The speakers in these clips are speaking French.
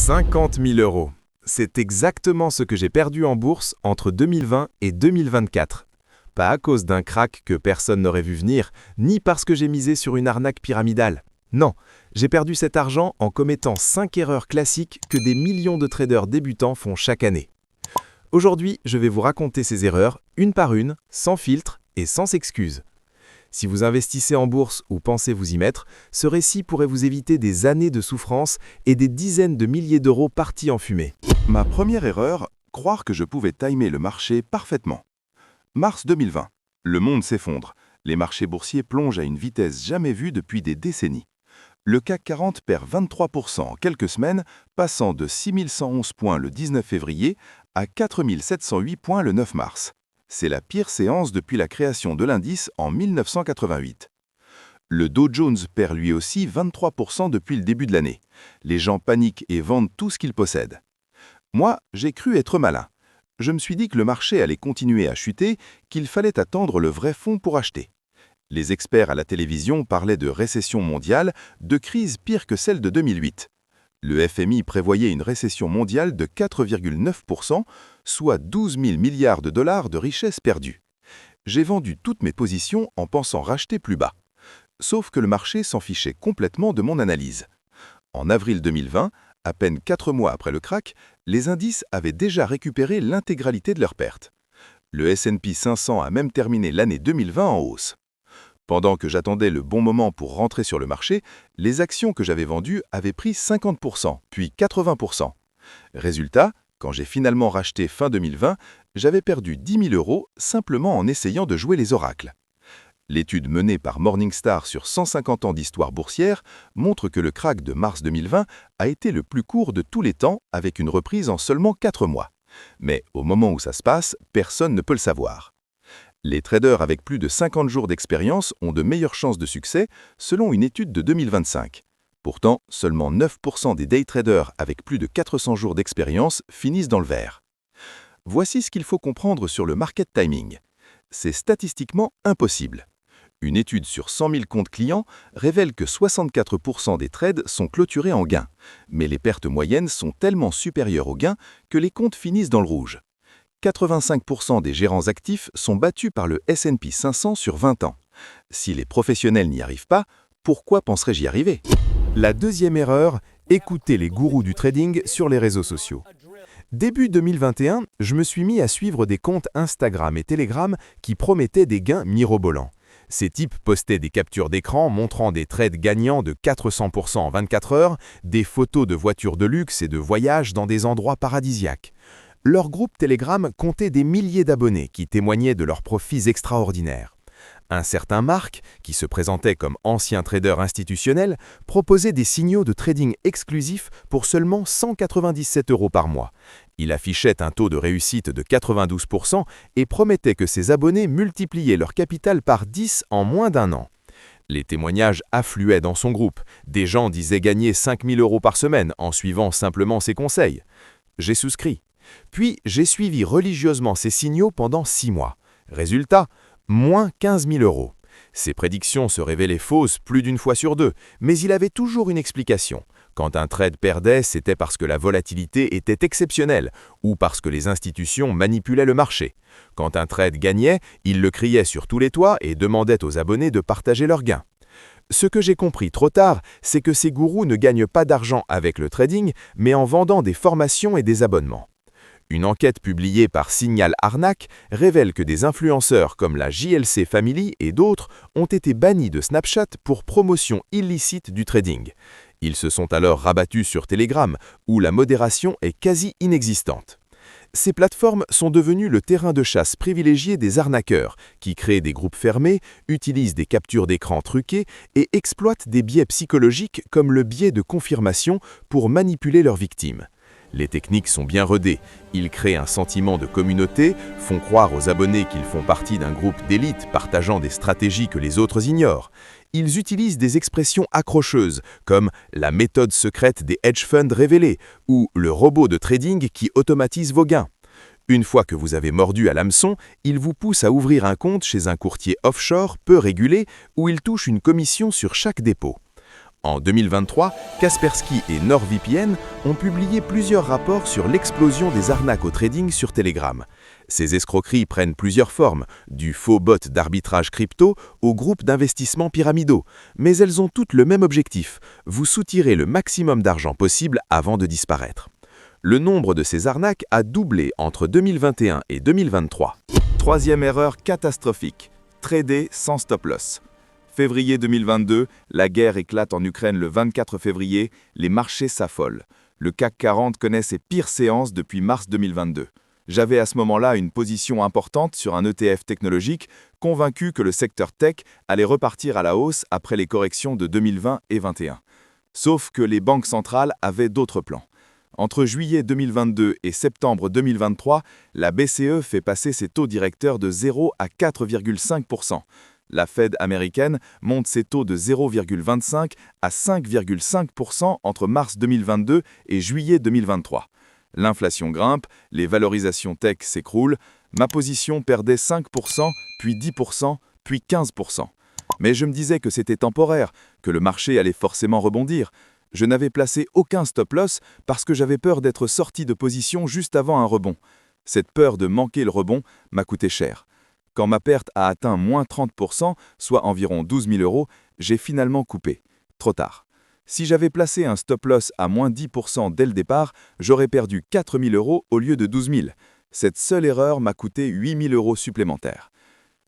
50 000 euros. C'est exactement ce que j'ai perdu en bourse entre 2020 et 2024. Pas à cause d'un krach que personne n'aurait vu venir, ni parce que j'ai misé sur une arnaque pyramidale. Non, j'ai perdu cet argent en commettant 5 erreurs classiques que des millions de traders débutants font chaque année. Aujourd'hui, je vais vous raconter ces erreurs, une par une, sans filtre et sans excuses. Si vous investissez en bourse ou pensez vous y mettre, ce récit pourrait vous éviter des années de souffrance et des dizaines de milliers d'euros partis en fumée. Ma première erreur, croire que je pouvais timer le marché parfaitement. Mars 2020. Le monde s'effondre. Les marchés boursiers plongent à une vitesse jamais vue depuis des décennies. Le CAC 40 perd 23% en quelques semaines, passant de 6111 points le 19 février à 4708 points le 9 mars. C'est la pire séance depuis la création de l'indice en 1988. Le Dow Jones perd lui aussi 23% depuis le début de l'année. Les gens paniquent et vendent tout ce qu'ils possèdent. Moi, j'ai cru être malin. Je me suis dit que le marché allait continuer à chuter, qu'il fallait attendre le vrai fond pour acheter. Les experts à la télévision parlaient de récession mondiale, de crise pire que celle de 2008. Le FMI prévoyait une récession mondiale de 4,9%, soit 12 000 milliards de dollars de richesses perdues. J'ai vendu toutes mes positions en pensant racheter plus bas. Sauf que le marché s'en fichait complètement de mon analyse. En avril 2020, à peine 4 mois après le krach, les indices avaient déjà récupéré l'intégralité de leurs pertes. Le S&P 500 a même terminé l'année 2020 en hausse. Pendant que j'attendais le bon moment pour rentrer sur le marché, les actions que j'avais vendues avaient pris 50%, puis 80%. Résultat, quand j'ai finalement racheté fin 2020, j'avais perdu 10 000 euros simplement en essayant de jouer les oracles. L'étude menée par Morningstar sur 150 ans d'histoire boursière montre que le krach de mars 2020 a été le plus court de tous les temps avec une reprise en seulement 4 mois. Mais au moment où ça se passe, personne ne peut le savoir. Les traders avec plus de 50 jours d'expérience ont de meilleures chances de succès selon une étude de 2025. Pourtant, seulement 9% des day traders avec plus de 400 jours d'expérience finissent dans le vert. Voici ce qu'il faut comprendre sur le market timing. C'est statistiquement impossible. Une étude sur 100 000 comptes clients révèle que 64% des trades sont clôturés en gain, mais les pertes moyennes sont tellement supérieures aux gains que les comptes finissent dans le rouge. 85% des gérants actifs sont battus par le S&P 500 sur 20 ans. Si les professionnels n'y arrivent pas, pourquoi penserais-je y arriver? La deuxième erreur, écoutez les gourous du trading sur les réseaux sociaux. Début 2021, je me suis mis à suivre des comptes Instagram et Telegram qui promettaient des gains mirobolants. Ces types postaient des captures d'écran montrant des trades gagnants de 400% en 24 heures, des photos de voitures de luxe et de voyages dans des endroits paradisiaques. Leur groupe Telegram comptait des milliers d'abonnés qui témoignaient de leurs profits extraordinaires. Un certain Marc, qui se présentait comme ancien trader institutionnel, proposait des signaux de trading exclusifs pour seulement 197 euros par mois. Il affichait un taux de réussite de 92% et promettait que ses abonnés multipliaient leur capital par 10 en moins d'un an. Les témoignages affluaient dans son groupe. Des gens disaient gagner 5 000 euros par semaine en suivant simplement ses conseils. J'ai souscrit. Puis j'ai suivi religieusement ces signaux pendant 6 mois. Résultat, moins 15 000 euros. Ces prédictions se révélaient fausses plus d'une fois sur deux, mais il avait toujours une explication. Quand un trade perdait, c'était parce que la volatilité était exceptionnelle ou parce que les institutions manipulaient le marché. Quand un trade gagnait, il le criait sur tous les toits et demandait aux abonnés de partager leurs gains. Ce que j'ai compris trop tard, c'est que ces gourous ne gagnent pas d'argent avec le trading, mais en vendant des formations et des abonnements. Une enquête publiée par Signal Arnaque révèle que des influenceurs comme la JLC Family et d'autres ont été bannis de Snapchat pour promotion illicite du trading. Ils se sont alors rabattus sur Telegram, où la modération est quasi inexistante. Ces plateformes sont devenues le terrain de chasse privilégié des arnaqueurs, qui créent des groupes fermés, utilisent des captures d'écran truquées et exploitent des biais psychologiques comme le biais de confirmation pour manipuler leurs victimes. Les techniques sont bien rodées. Ils créent un sentiment de communauté, font croire aux abonnés qu'ils font partie d'un groupe d'élite partageant des stratégies que les autres ignorent. Ils utilisent des expressions accrocheuses comme « la méthode secrète des hedge funds révélée » ou « le robot de trading qui automatise vos gains ». Une fois que vous avez mordu à l'hameçon, ils vous poussent à ouvrir un compte chez un courtier offshore peu régulé où ils touchent une commission sur chaque dépôt. En 2023, Kaspersky et NordVPN ont publié plusieurs rapports sur l'explosion des arnaques au trading sur Telegram. Ces escroqueries prennent plusieurs formes, du faux bot d'arbitrage crypto aux groupes d'investissement pyramidaux, mais elles ont toutes le même objectif, vous soutirer le maximum d'argent possible avant de disparaître. Le nombre de ces arnaques a doublé entre 2021 et 2023. Troisième erreur catastrophique, trader sans stop-loss. Février 2022, la guerre éclate en Ukraine le 24 février, les marchés s'affolent. Le CAC 40 connaît ses pires séances depuis mars 2022. J'avais à ce moment-là une position importante sur un ETF technologique, convaincu que le secteur tech allait repartir à la hausse après les corrections de 2020 et 2021. Sauf que les banques centrales avaient d'autres plans. Entre juillet 2022 et septembre 2023, la BCE fait passer ses taux directeurs de 0 à 4,5%. La Fed américaine monte ses taux de 0,25 à 5,5% entre mars 2022 et juillet 2023. L'inflation grimpe, les valorisations tech s'écroulent, ma position perdait 5%, puis 10%, puis 15%. Mais je me disais que c'était temporaire, que le marché allait forcément rebondir. Je n'avais placé aucun stop-loss parce que j'avais peur d'être sorti de position juste avant un rebond. Cette peur de manquer le rebond m'a coûté cher. Quand ma perte a atteint moins 30%, soit environ 12 000 €, j'ai finalement coupé. Trop tard. Si j'avais placé un stop-loss à moins 10% dès le départ, j'aurais perdu 4 000 € au lieu de 12 000. Cette seule erreur m'a coûté 8 000 € supplémentaires.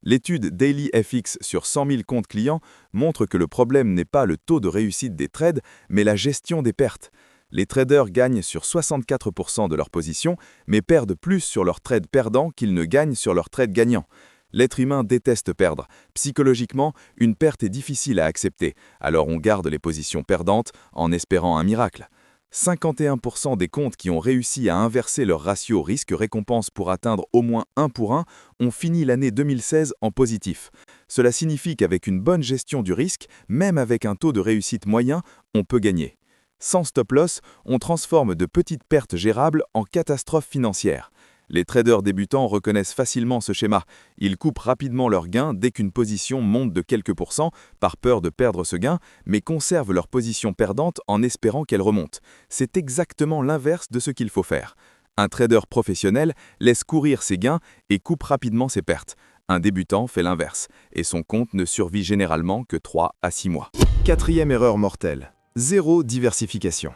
L'étude DailyFX sur 100 000 comptes clients montre que le problème n'est pas le taux de réussite des trades, mais la gestion des pertes. Les traders gagnent sur 64% de leur position, mais perdent plus sur leurs trades perdants qu'ils ne gagnent sur leurs trades gagnants. L'être humain déteste perdre. Psychologiquement, une perte est difficile à accepter, alors on garde les positions perdantes en espérant un miracle. 51% des comptes qui ont réussi à inverser leur ratio risque-récompense pour atteindre au moins 1 pour 1 ont fini l'année 2016 en positif. Cela signifie qu'avec une bonne gestion du risque, même avec un taux de réussite moyen, on peut gagner. Sans stop-loss, on transforme de petites pertes gérables en catastrophes financières. Les traders débutants reconnaissent facilement ce schéma. Ils coupent rapidement leurs gains dès qu'une position monte de quelques pourcents, par peur de perdre ce gain, mais conservent leur position perdante en espérant qu'elle remonte. C'est exactement l'inverse de ce qu'il faut faire. Un trader professionnel laisse courir ses gains et coupe rapidement ses pertes. Un débutant fait l'inverse, et son compte ne survit généralement que 3 à 6 mois. Quatrième erreur mortelle, zéro diversification.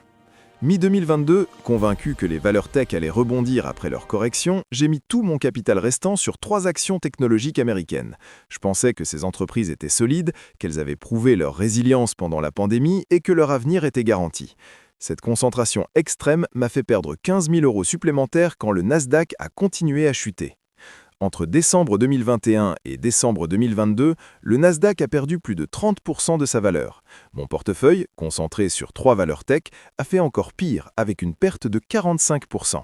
Mi-2022, convaincu que les valeurs tech allaient rebondir après leur correction, j'ai mis tout mon capital restant sur 3 actions technologiques américaines. Je pensais que ces entreprises étaient solides, qu'elles avaient prouvé leur résilience pendant la pandémie et que leur avenir était garanti. Cette concentration extrême m'a fait perdre 15 000 € supplémentaires quand le Nasdaq a continué à chuter. Entre décembre 2021 et décembre 2022, le Nasdaq a perdu plus de 30% de sa valeur. Mon portefeuille, concentré sur 3 valeurs tech, a fait encore pire avec une perte de 45%.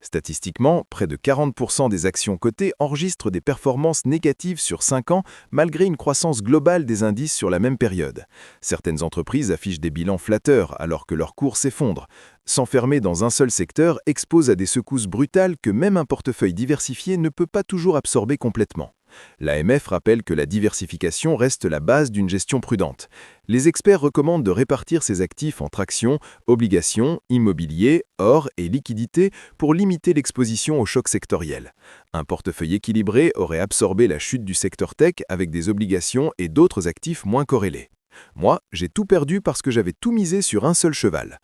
Statistiquement, près de 40% des actions cotées enregistrent des performances négatives sur 5 ans malgré une croissance globale des indices sur la même période. Certaines entreprises affichent des bilans flatteurs alors que leurs cours s'effondrent. S'enfermer dans un seul secteur expose à des secousses brutales que même un portefeuille diversifié ne peut pas toujours absorber complètement. L'AMF rappelle que la diversification reste la base d'une gestion prudente. Les experts recommandent de répartir ses actifs entre actions, obligations, immobilier, or et liquidités pour limiter l'exposition aux chocs sectoriels. Un portefeuille équilibré aurait absorbé la chute du secteur tech avec des obligations et d'autres actifs moins corrélés. Moi, j'ai tout perdu parce que j'avais tout misé sur un seul cheval.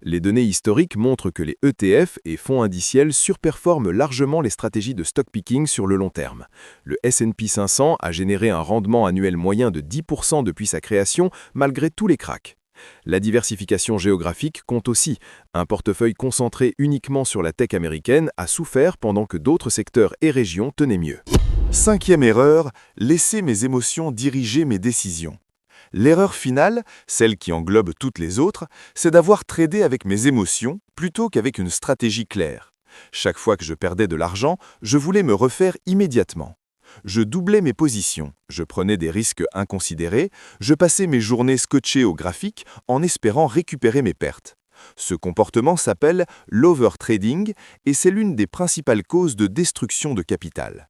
Les données historiques montrent que les ETF et fonds indiciels surperforment largement les stratégies de stock picking sur le long terme. Le S&P 500 a généré un rendement annuel moyen de 10% depuis sa création, malgré tous les cracks. La diversification géographique compte aussi. Un portefeuille concentré uniquement sur la tech américaine a souffert pendant que d'autres secteurs et régions tenaient mieux. Cinquième erreur, laisser mes émotions diriger mes décisions. L'erreur finale, celle qui englobe toutes les autres, c'est d'avoir tradé avec mes émotions plutôt qu'avec une stratégie claire. Chaque fois que je perdais de l'argent, je voulais me refaire immédiatement. Je doublais mes positions, je prenais des risques inconsidérés, je passais mes journées scotchées au graphique en espérant récupérer mes pertes. Ce comportement s'appelle l'overtrading et c'est l'une des principales causes de destruction de capital.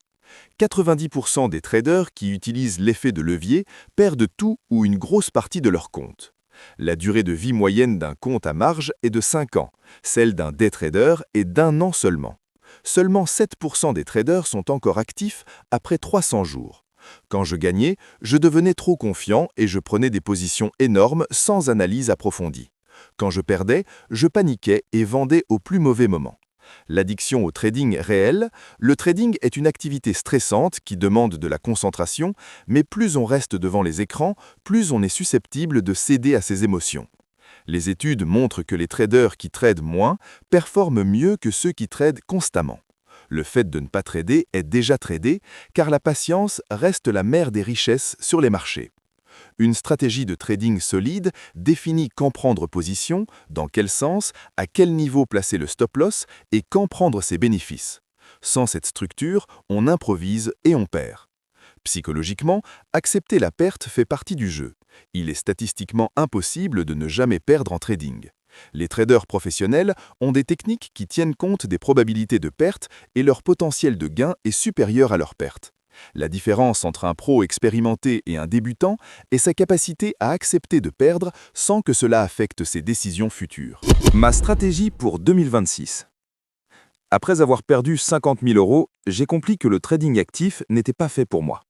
90% des traders qui utilisent l'effet de levier perdent tout ou une grosse partie de leur compte. La durée de vie moyenne d'un compte à marge est de 5 ans, celle d'un day trader est d'1 an seulement. Seulement 7% des traders sont encore actifs après 300 jours. Quand je gagnais, je devenais trop confiant et je prenais des positions énormes sans analyse approfondie. Quand je perdais, je paniquais et vendais au plus mauvais moment. L'addiction au trading réel, le trading est une activité stressante qui demande de la concentration, mais plus on reste devant les écrans, plus on est susceptible de céder à ses émotions. Les études montrent que les traders qui tradent moins performent mieux que ceux qui tradent constamment. Le fait de ne pas trader est déjà tradé, car la patience reste la mère des richesses sur les marchés. Une stratégie de trading solide définit quand prendre position, dans quel sens, à quel niveau placer le stop-loss et quand prendre ses bénéfices. Sans cette structure, on improvise et on perd. Psychologiquement, accepter la perte fait partie du jeu. Il est statistiquement impossible de ne jamais perdre en trading. Les traders professionnels ont des techniques qui tiennent compte des probabilités de perte et leur potentiel de gain est supérieur à leur perte. La différence entre un pro expérimenté et un débutant est sa capacité à accepter de perdre sans que cela affecte ses décisions futures. Ma stratégie pour 2026. Après avoir perdu 50 000 €, j'ai compris que le trading actif n'était pas fait pour moi.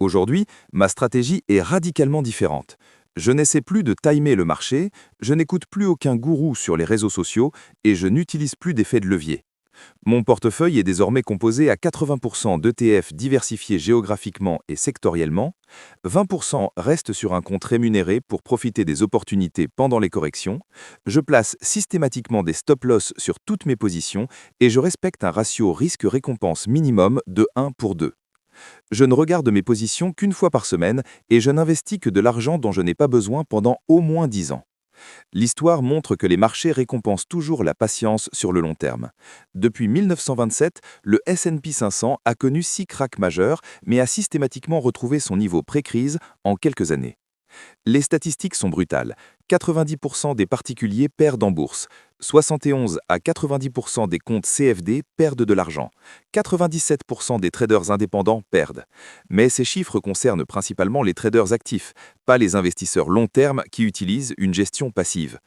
Aujourd'hui, ma stratégie est radicalement différente. Je n'essaie plus de timer le marché, je n'écoute plus aucun gourou sur les réseaux sociaux et je n'utilise plus d'effet de levier. Mon portefeuille est désormais composé à 80% d'ETF diversifiés géographiquement et sectoriellement, 20% restent sur un compte rémunéré pour profiter des opportunités pendant les corrections, je place systématiquement des stop-loss sur toutes mes positions et je respecte un ratio risque-récompense minimum de 1 pour 2. Je ne regarde mes positions qu'une fois par semaine et je n'investis que de l'argent dont je n'ai pas besoin pendant au moins 10 ans. L'histoire montre que les marchés récompensent toujours la patience sur le long terme. Depuis 1927, le S&P 500 a connu 6 cracks majeurs, mais a systématiquement retrouvé son niveau pré-crise en quelques années. Les statistiques sont brutales. 90% des particuliers perdent en bourse. 71 à 90% des comptes CFD perdent de l'argent. 97% des traders indépendants perdent. Mais ces chiffres concernent principalement les traders actifs, pas les investisseurs long terme qui utilisent une gestion passive.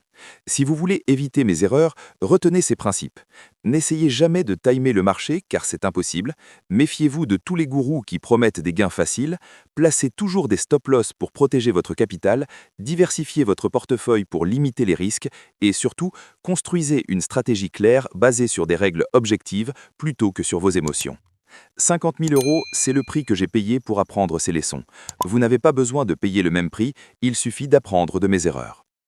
Si vous voulez éviter mes erreurs, retenez ces principes. N'essayez jamais de timer le marché car c'est impossible. Méfiez-vous de tous les gourous qui promettent des gains faciles. Placez toujours des stop-loss pour protéger votre capital. Diversifiez votre portefeuille pour limiter les risques. Et surtout, construisez une stratégie claire basée sur des règles objectives plutôt que sur vos émotions. 50 000 €, c'est le prix que j'ai payé pour apprendre ces leçons. Vous n'avez pas besoin de payer le même prix, il suffit d'apprendre de mes erreurs.